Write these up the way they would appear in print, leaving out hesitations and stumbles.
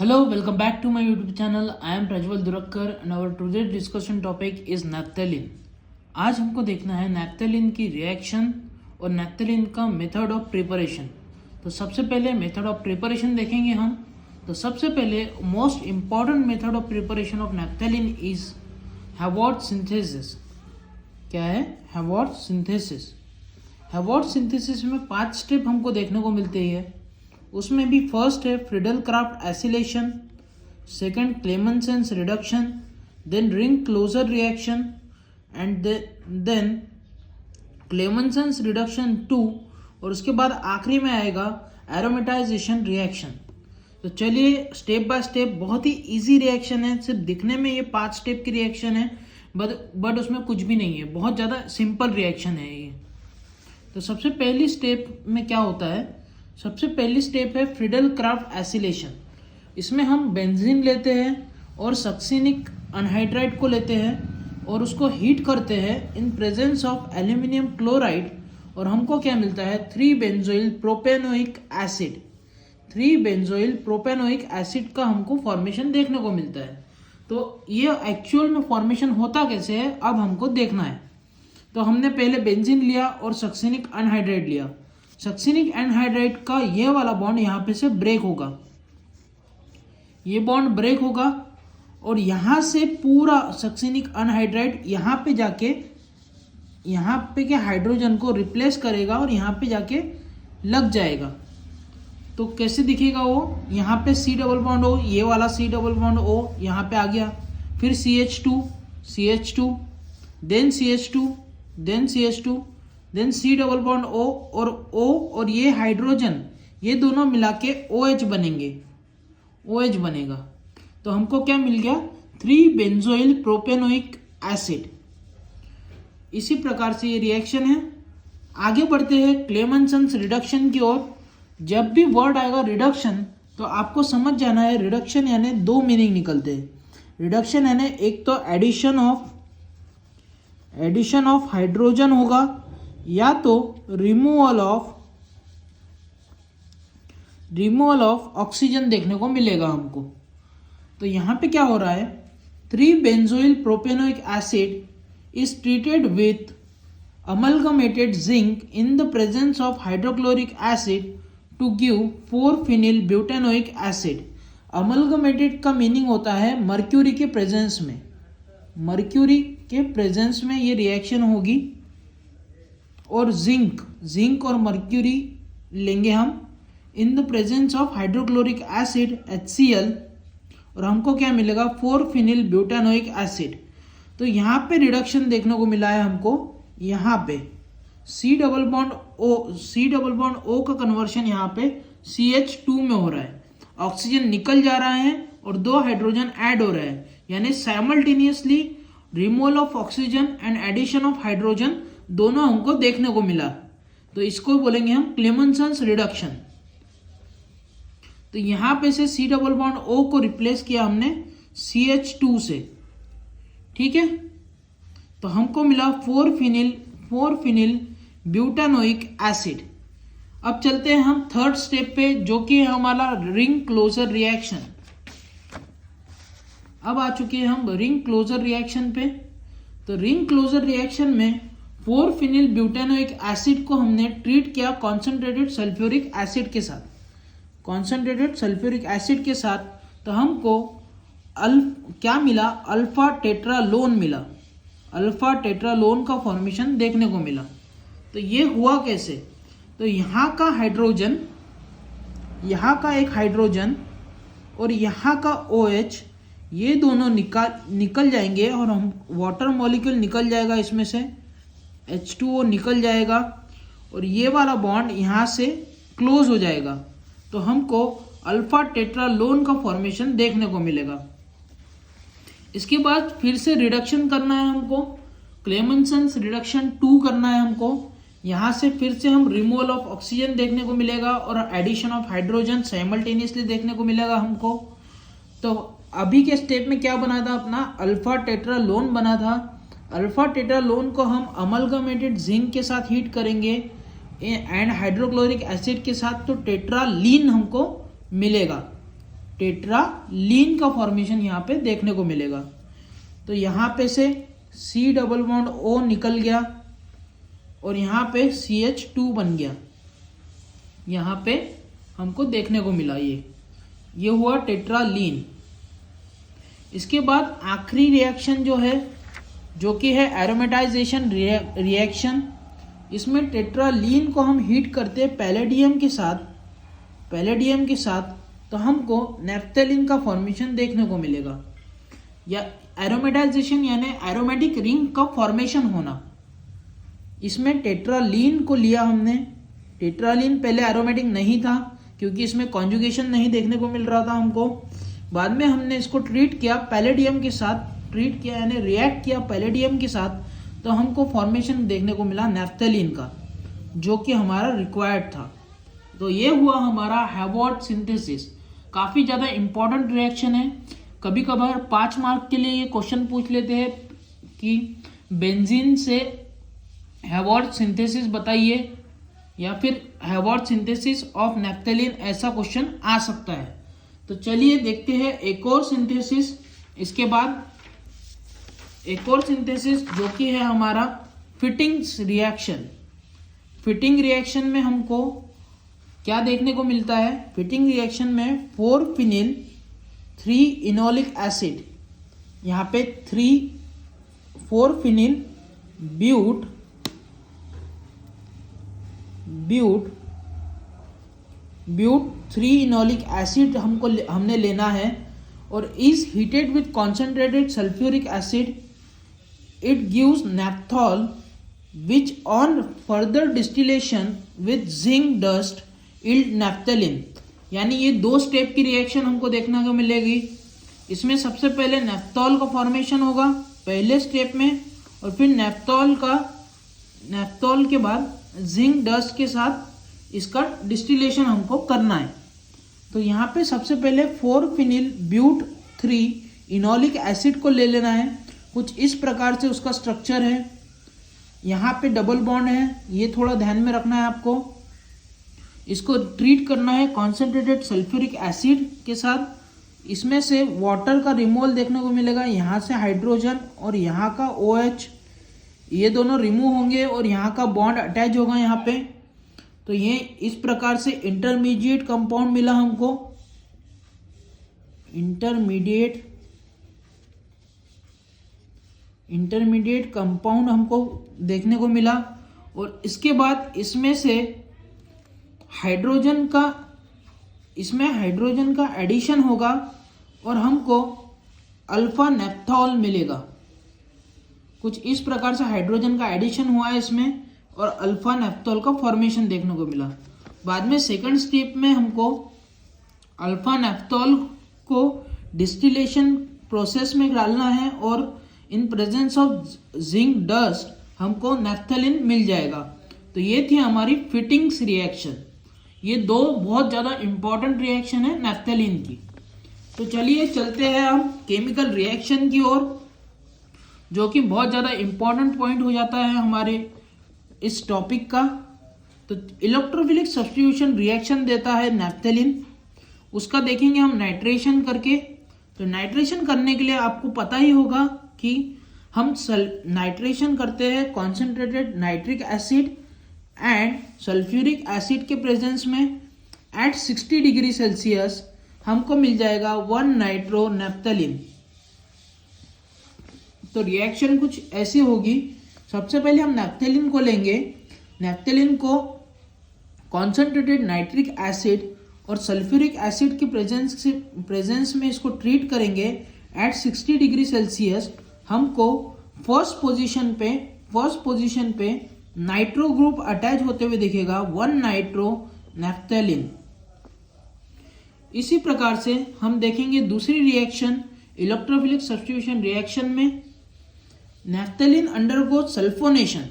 Hello, welcome back to my YouTube channel. I am Prajwal Durakkar and our today's discussion topic is naphthalene. आज हमको देखना है नैप्थेलिन की reaction और नैप्थेलिन का मेथड ऑफ प्रिपरेशन। तो सबसे पहले मेथड ऑफ प्रिपरेशन देखेंगे हम। तो सबसे पहले most important method of preparation of naphthalene is Haworth synthesis. क्या है? हैवॉर्ड सिंथेसिस। हैवॉर्ड सिंथेसिस में 5 स्टेप हमको देखने को मिलते हैं। उसमें भी फर्स्ट है Friedel Crafts acylation, second Clemmensen reduction, then ring closure reaction and then Clemmensen reduction 2 और उसके बाद आखिरी में आएगा एरोमेटाइजेशन रिएक्शन। तो चलिए स्टेप बाय स्टेप, बहुत ही इजी रिएक्शन है। सिर्फ दिखने में ये 5 स्टेप की रिएक्शन है बट उसमें कुछ भी नहीं है, बहुत ज़्यादा सिंपल रिएक्शन है ये। तो सबसे पहली स्टेप में क्या होता है? सबसे पहली स्टेप है फ्रीडल क्राफ्ट एसिलेशन। इसमें हम बेंजीन लेते हैं और सक्सिनिक अनहाइड्राइड को लेते हैं और उसको हीट करते हैं इन प्रेजेंस ऑफ एल्यूमिनियम क्लोराइड और हमको क्या मिलता है? 3 benzoyl propanoic acid. 3 benzoyl propanoic acid का हमको फॉर्मेशन देखने को मिलता है। तो ये एक्चुअल में फॉर्मेशन होता कैसे है अब हमको देखना है। तो हमने पहले बेंजीन लिया और सक्सिनिक अनहाइड्राइड लिया। सक्सिनिक एनहाइड्राइड का ये वाला बॉन्ड यहाँ पे से ब्रेक होगा, ये बॉन्ड ब्रेक होगा और यहाँ से पूरा सक्सिनिक अनहाइड्राइड यहाँ पे जाके यहाँ पे के हाइड्रोजन को रिप्लेस करेगा और यहाँ पे जाके लग जाएगा। तो कैसे दिखेगा वो? यहाँ पे C डबल बॉन्ड O, ये वाला C डबल बॉन्ड O यहाँ पे आ गया, फिर CH2 then CH2 then CH2 then C double bond O और O और ये हाइड्रोजन, ये दोनों मिला के OH बनेंगे, OH बनेगा। तो हमको क्या मिल गया? 3 बेंजोइल प्रोपेनोइक एसिड। इसी प्रकार से ये रिएक्शन है। आगे बढ़ते हैं क्लेमेंसेंस रिडक्शन की ओर। जब भी वर्ड आएगा रिडक्शन तो आपको समझ जाना है रिडक्शन यानी 2 मीनिंग निकलते हैं। रिडक्शन यानी एक तो एडिशन ऑफ हाइड्रोजन होगा या तो रिमूवल ऑफ ऑक्सीजन देखने को मिलेगा हमको। तो यहाँ पे क्या हो रहा है? 3 benzoyl propanoic acid is treated with amalgamated zinc in the presence of hydrochloric acid to give 4 phenyl butanoic acid. Amalgamated का मीनिंग होता है मर्क्यूरी के प्रेजेंस में। मर्क्यूरी के प्रेजेंस में ये रिएक्शन होगी और जिंक और मर्क्यूरी लेंगे हम इन the presence of hydrochloric acid HCl और हमको क्या मिलेगा? 4 फिनिल ब्यूटानोइक एसिड। तो यहाँ पे रिडक्शन देखने को मिला है हमको। यहाँ पे C डबल बॉन्ड O का कन्वर्शन यहाँ पे CH2 में हो रहा है। ऑक्सीजन निकल जा रहा है और 2 हाइड्रोजन ऐड हो रहा है, यानी simultaneously removal of oxygen and addition of hydrogen दोनों हमको देखने को मिला। तो इसको बोलेंगे हम क्लेमेंसेंस रिडक्शन। तो यहां पे से C डबल बॉन्ड O को रिप्लेस किया हमने CH2 से, ठीक है। तो हमको मिला 4 फिनिल ब्यूटानोइक एसिड। अब चलते हैं हम थर्ड स्टेप पे, जो कि है हमारा रिंग क्लोजर रिएक्शन। अब आ चुके हैं हम रिंग क्लोजर रिएक्शन पे। तो रिंग क्लोजर रिएक्शन में 4 फिनिल ब्यूटेनोइक एसिड को हमने ट्रीट किया कॉन्सेंट्रेटेड सल्फ्यूरिक एसिड के साथ। तो हमको क्या मिला? अल्फा टेट्रालोन मिला। अल्फा टेट्रालोन का फॉर्मेशन देखने को मिला। तो ये हुआ कैसे? तो यहाँ का एक हाइड्रोजन और यहाँ का OH, ये दोनों निकल जाएंगे और हम वाटर मॉलिक्यूल निकल जाएगा, इसमें से H2O निकल जाएगा और ये वाला बॉन्ड यहाँ से क्लोज हो जाएगा। तो हमको अल्फा टेट्रालोन का फॉर्मेशन देखने को मिलेगा। इसके बाद फिर से रिडक्शन करना है हमको, क्लेमेंसेंस रिडक्शन 2 करना है हमको। यहाँ से फिर से हम रिमूवल ऑफ ऑक्सीजन देखने को मिलेगा और एडिशन ऑफ हाइड्रोजन साइमल्टेनियसली देखने को मिलेगा हमको। तो अभी के स्टेप में क्या बना था अपना? अल्फा टेट्रालोन बना था। अल्फा टेट्रालोन को हम अमलगमेटेड जिंक के साथ हीट करेंगे एंड हाइड्रोक्लोरिक एसिड के साथ, तो टेट्रालीन हमको मिलेगा। टेट्रालीन का फॉर्मेशन यहाँ पे देखने को मिलेगा। तो यहाँ पे से C डबल बॉन्ड O निकल गया और यहाँ पे CH2 बन गया, यहाँ पे हमको देखने को मिला। ये हुआ टेट्रालीन। इसके बाद आखिरी रिएक्शन जो है, जो कि है एरोमेटाइजेशन रिएक्शन। इसमें टेट्रालीन को हम हीट करते हैं पैलेडियम के साथ, तो हमको नैप्थेलिन का फॉर्मेशन देखने को मिलेगा। या एरोमेटाइजेशन यानी एरोमेटिक रिंग का फॉर्मेशन होना। इसमें टेट्रालीन को लिया हमने। टेट्रालीन पहले एरोमेटिक नहीं था क्योंकि इसमें कॉन्जुगेशन नहीं देखने को मिल रहा था हमको। बाद में हमने इसको ट्रीट किया पैलेडियम के साथ, यानी रिएक्ट किया पैलेडियम के साथ, तो हमको फॉर्मेशन देखने को मिला नैप्थेलिन का, जो कि हमारा रिक्वायर्ड था। तो ये हुआ हमारा हैवॉर्ड सिंथेसिस। काफ़ी ज़्यादा इम्पॉर्टेंट रिएक्शन है। कभी कभार 5 मार्क के लिए ये क्वेश्चन पूछ लेते हैं कि बेंजीन से हैवॉर्ड सिंथेसिस बताइए, या फिर हैवॉर्ड सिंथेसिस ऑफ नैप्थेलिन, ऐसा क्वेश्चन आ सकता है। तो चलिए देखते हैं एक और सिंथेसिस। इसके बाद एक और सिंथेसिस जो कि है हमारा फिटिंग्स रिएक्शन। फिटिंग रिएक्शन में हमको क्या देखने को मिलता है? फिटिंग रिएक्शन में 4-फिनिल 3-इनोलिक एसिड, यहाँ पे 4-फिनिल ब्यूट 3-इनोलिक एसिड हमने लेना है, और is heated with concentrated sulphuric acid. It gives naphthol which on further distillation with zinc dust yield naphthalene. यानी ये 2 स्टेप की रिएक्शन हमको देखने को मिलेगी। इसमें सबसे पहले नैप्थॉल का फॉर्मेशन होगा पहले स्टेप में, और फिर नैप्थॉल के बाद जिंक डस्ट के साथ इसका डिस्टिलेशन हमको करना है। तो यहाँ पे सबसे पहले 4-फिनिल ब्यूट 3-इनोलिक एसिड को ले लेना है। कुछ इस प्रकार से उसका स्ट्रक्चर है। यहाँ पे डबल बॉन्ड है, ये थोड़ा ध्यान में रखना है आपको। इसको ट्रीट करना है कॉन्सेंट्रेटेड सल्फ्यूरिक एसिड के साथ। इसमें से वाटर का रिमूवल देखने को मिलेगा। यहाँ से हाइड्रोजन और यहाँ का OH, ये दोनों रिमूव होंगे और यहाँ का बॉन्ड अटैच होगा यहाँ पे। तो ये इस प्रकार से इंटरमीडिएट कंपाउंड मिला हमको। इंटरमीडिएट कंपाउंड हमको देखने को मिला। और इसके बाद इसमें से हाइड्रोजन का एडिशन होगा और हमको अल्फा नैप्थॉल मिलेगा। कुछ इस प्रकार से हाइड्रोजन का एडिशन हुआ है इसमें, और अल्फा नैप्थॉल का फॉर्मेशन देखने को मिला। बाद में सेकंड स्टेप में हमको अल्फा नैप्थॉल को डिस्टिलेशन प्रोसेस में डालना है, और इन प्रेजेंस ऑफ जिंक डस्ट हमको नैप्थेलिन मिल जाएगा। तो ये थी हमारी फिटिंग्स रिएक्शन। ये 2 बहुत ज़्यादा इम्पॉर्टेंट रिएक्शन है नैप्थेलिन की। तो चलिए चलते हैं हम केमिकल रिएक्शन की ओर, जो कि बहुत ज़्यादा इम्पॉर्टेंट पॉइंट हो जाता है हमारे इस टॉपिक का। तो इलेक्ट्रोफिलिक सब्स्टिट्यूशन रिएक्शन देता है नैप्थेलिन, उसका देखेंगे हम नाइट्रेशन करके। तो नाइट्रेशन करने के लिए आपको पता ही होगा कि हम नाइट्रेशन करते हैं concentrated nitric acid and sulphuric acid के प्रेजेंस में एट 60 डिग्री सेल्सियस हमको मिल जाएगा 1 नाइट्रो नैप्थेलिन। तो रिएक्शन कुछ ऐसी होगी। सबसे पहले हम नैप्थेलिन को लेंगे। नैप्थेलिन को कॉन्सेंट्रेटेड नाइट्रिक एसिड और सल्फ्यूरिक एसिड के प्रेजेंस में इसको ट्रीट करेंगे एट 60 डिग्री सेल्सियस। हमको फर्स्ट पोजीशन पे नाइट्रो ग्रुप अटैच होते हुए दिखेगा 1 नाइट्रो नैप्थेलिन। इसी प्रकार से हम देखेंगे दूसरी रिएक्शन इलेक्ट्रोफिलिक सब्स्टिट्यूशन रिएक्शन में नैप्थेलिन अंडरगो सल्फोनेशन।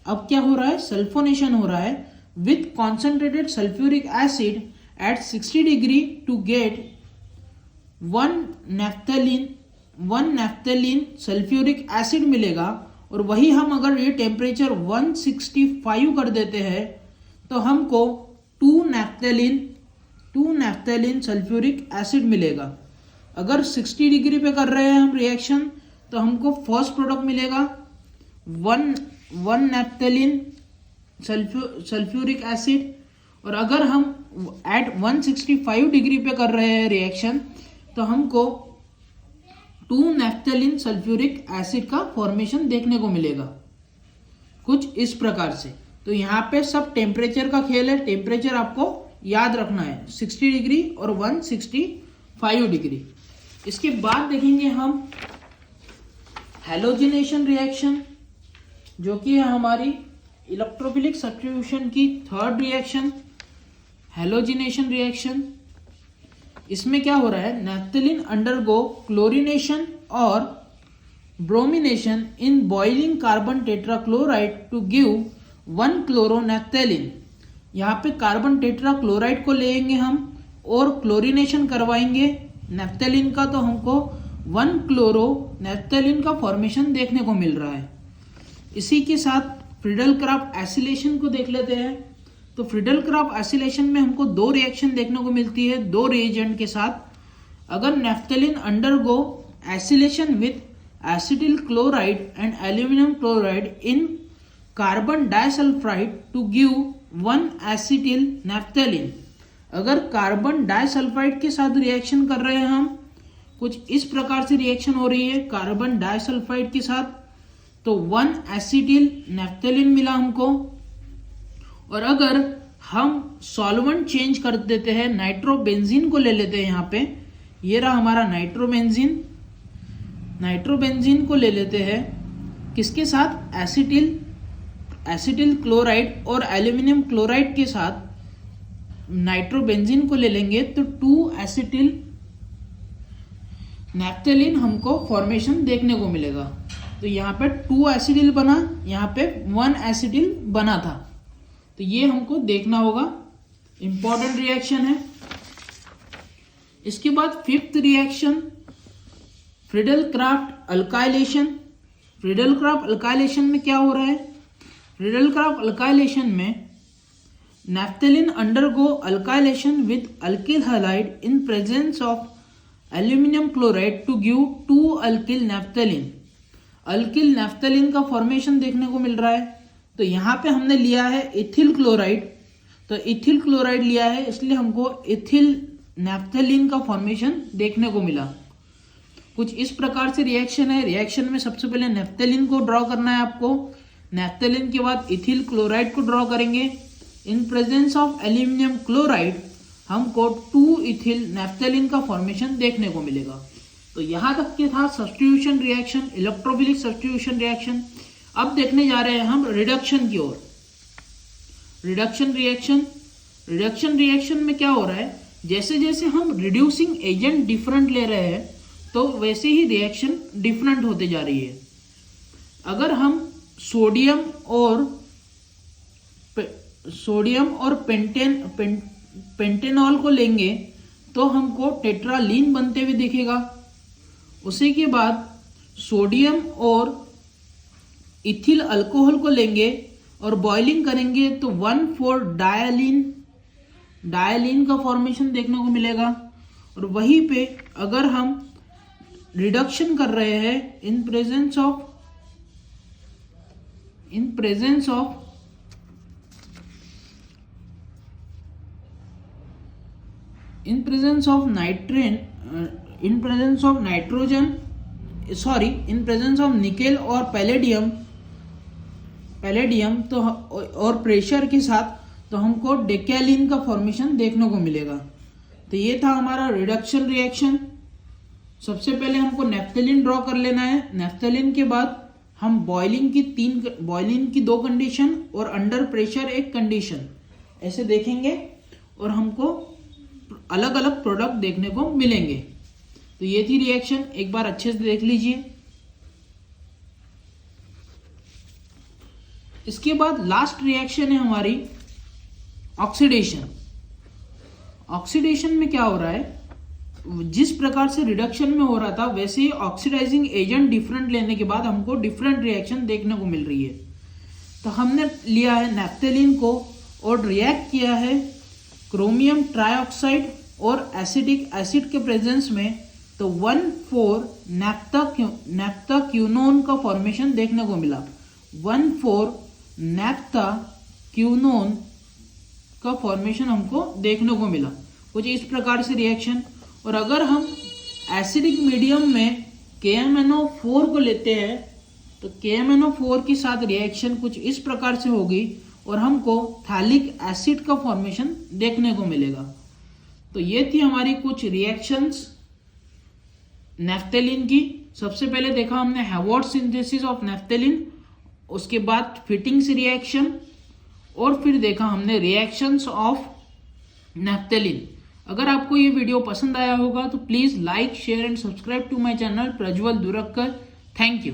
अब क्या हो रहा है? सल्फोनेशन हो रहा है with concentrated sulphuric acid at 60 degree to get 1 naphthalene sulphuric acid मिलेगा। और वही हम अगर ये टेम्परेचर 165 कर देते हैं तो हमको 2 नैप्थेलिन 2 नैफ्थेलिन सल्फ्यूरिक एसिड मिलेगा। अगर 60 डिग्री पे कर रहे हैं हम रिएक्शन तो हमको फर्स्ट प्रोडक्ट मिलेगा 1 नैफ्थेलिन सल्फ्यूरिक एसिड, और अगर हम एट 165 डिग्री पे कर रहे हैं रिएक्शन तो हमको 2 नैफ्थेलिन सल्फ्यूरिक एसिड का फॉर्मेशन देखने को मिलेगा कुछ इस प्रकार से। तो यहाँ पे सब टेम्परेचर का खेल है, टेम्परेचर आपको याद रखना है 60 डिग्री और 165 डिग्री। इसके बाद देखेंगे हम हैलोजिनेशन रिएक्शन, जो कि है हमारी इलेक्ट्रोफिलिक सब्स्टिट्यूशन की थर्ड रिएक्शन, हैलोजिनेशन रिएक्शन। इसमें क्या हो रहा है, नैफ्थेलिन अंडरगो क्लोरीनेशन और bromination in boiling carbon tetrachloride to give 1 chloronaphthalene. यहाँ पे कार्बन टेट्राक्लोराइड को लेंगे हम और क्लोरीनेशन करवाएंगे नैफ्थेलिन का, तो हमको 1 क्लोरोनैफ्थेलिन का फॉर्मेशन देखने को मिल रहा है। इसी के साथ फ्रीडल-क्राफ्ट एसिलेशन को देख लेते हैं। तो फ्रीडल-क्राफ्ट एसिलेशन में हमको 2 रिएक्शन देखने को मिलती है 2 रिएजेंट के साथ। अगर naphthalene undergo acylation with acetyl chloride and aluminium chloride in carbon disulphide to give 1 acetyl naphthalene. अगर कार्बन डाइसल्फाइड के साथ रिएक्शन कर रहे हैं हम, कुछ इस प्रकार से रिएक्शन हो रही है कार्बन डाइसल्फाइड के साथ, तो 1 एसिटिल नैफ्थेलिन मिला हमको। और अगर हम सॉल्वेंट चेंज कर देते हैं, नाइट्रोबेंजीन को ले लेते हैं, यहाँ पे ये रहा हमारा नाइट्रोबेंजीन, नाइट्रोबेंजीन को ले लेते हैं किसके साथ, एसिटिल क्लोराइड और एल्यूमिनियम क्लोराइड के साथ नाइट्रोबेंजीन को ले लेंगे तो 2 एसिटिल नैफ्थेलिन हमको फॉर्मेशन देखने को मिलेगा। तो यहाँ पे 2 एसिटिल बना, यहाँ पे 1 एसिटिल बना था, तो ये हमको देखना होगा, इंपॉर्टेंट रिएक्शन है। इसके बाद 5th reaction Friedel Crafts alkylation. Friedel Crafts alkylation में क्या हो रहा है, फ्रीडल-क्राफ्ट अल्काइलेशन में naphthalene undergo alkylation with alkyl halide in presence of aluminium chloride to give 2 alkyl naphthalene. Alkyl naphthalene का फॉर्मेशन देखने को मिल रहा है। तो यहाँ पे हमने लिया है इथिल क्लोराइड, तो इथिल क्लोराइड लिया है इसलिए हमको इथिल नैफ्थेलिन का फॉर्मेशन देखने को मिला। कुछ इस प्रकार से रिएक्शन है। रिएक्शन में सबसे पहले नैफ्थेलिन को ड्रॉ करना है आपको, नैफ्थेलिन के बाद इथिल क्लोराइड को ड्रॉ करेंगे। इन प्रेजेंस ऑफ एल्यूमिनियम क्लोराइड हमको 2 इथिल नैफ्थेलिन का फॉर्मेशन देखने को मिलेगा। तो यहाँ तक के था substitution reaction, electrophilic substitution reaction. अब देखने जा रहे हैं हम रिडक्शन की ओर। रिडक्शन रिएक्शन, रिडक्शन रिएक्शन में क्या हो रहा है, जैसे जैसे हम रिड्यूसिंग एजेंट डिफरेंट ले रहे हैं तो वैसे ही रिएक्शन डिफरेंट होते जा रही है। अगर हम सोडियम और पेंटेनॉल को लेंगे तो हमको टेट्रालीन बनते हुए दिखेगा। उसी के बाद सोडियम और इथिल अल्कोहल को लेंगे और बॉइलिंग करेंगे तो 1,4 डायलीन का फॉर्मेशन देखने को मिलेगा। और वहीं पे अगर हम रिडक्शन कर रहे हैं इन प्रेजेंस ऑफ निकेल और पैलेडियम तो और प्रेशर के साथ तो हमको डेकेलिन का फॉर्मेशन देखने को मिलेगा। तो ये था हमारा रिडक्शन रिएक्शन। सबसे पहले हमको नैफ्थेलिन ड्रॉ कर लेना है। नैफ्थेलिन के बाद हम बॉइलिंग की 2 कंडीशन और अंडर प्रेशर 1 कंडीशन ऐसे देखेंगे और हमको अलग अलग प्रोडक्ट देखने को मिलेंगे। तो ये थी रिएक्शन, एक बार अच्छे से देख लीजिए। इसके बाद लास्ट रिएक्शन है हमारी ऑक्सीडेशन। ऑक्सीडेशन में क्या हो रहा है, जिस प्रकार से रिडक्शन में हो रहा था वैसे ही ऑक्सीडाइजिंग एजेंट डिफरेंट लेने के बाद हमको डिफरेंट रिएक्शन देखने को मिल रही है। तो हमने लिया है नैफ्थेलिन को और रिएक्ट किया है क्रोमियम ट्राइऑक्साइड और एसिटिक एसिड के प्रेजेंस में तो 1,4 नैप्थाक्यूनोन का फॉर्मेशन देखने को मिला। 1,4 नैप्थाक्यूनोन का फॉर्मेशन हमको देखने को मिला, कुछ इस प्रकार से रिएक्शन। और अगर हम एसिडिक मीडियम में KMnO4 को लेते हैं तो KMnO4 के साथ रिएक्शन कुछ इस प्रकार से होगी और हमको थैलिक एसिड का फॉर्मेशन देखने को मिलेगा। तो ये थी हमारी कुछ रिएक्शंस नैफ्थेलिन की। सबसे पहले देखा हमने हैवॉर्ड सिंथेसिस ऑफ नैफ्थेलिन, उसके बाद फिटिंग्स रिएक्शन, और फिर देखा हमने रिएक्शंस ऑफ नैफ्थेलिन। अगर आपको ये वीडियो पसंद आया होगा तो please like, share and subscribe to my channel Prajwal Durakkar. Thank you.